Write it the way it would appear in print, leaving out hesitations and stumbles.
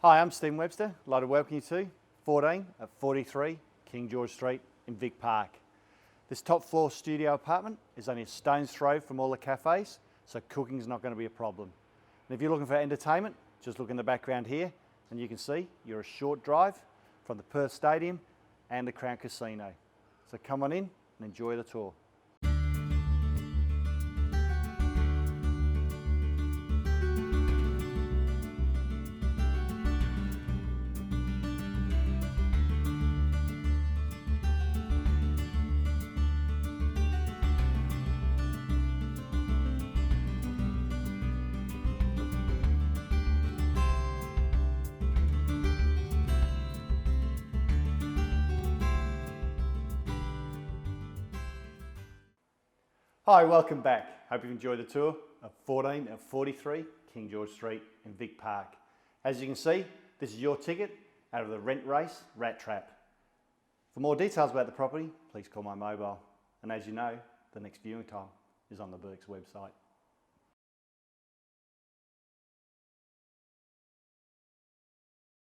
Hi, I'm Stephen Webster. I'd like to welcome you to 14 at 43 King George Street in Vic Park. This top floor studio apartment is only a stone's throw from all the cafes, so cooking's not going to be a problem. And if you're looking for entertainment, just look in the background here and you can see you're a short drive from the Perth Stadium and the Crown Casino. So come on in and enjoy the tour. Hi, welcome back. Hope you've enjoyed the tour of 14 at 43 King George Street in Vic Park. As you can see, this is your ticket out of the Rent Race Rat Trap. For more details about the property, please call my mobile. And as you know, the next viewing time is on the Burke's website.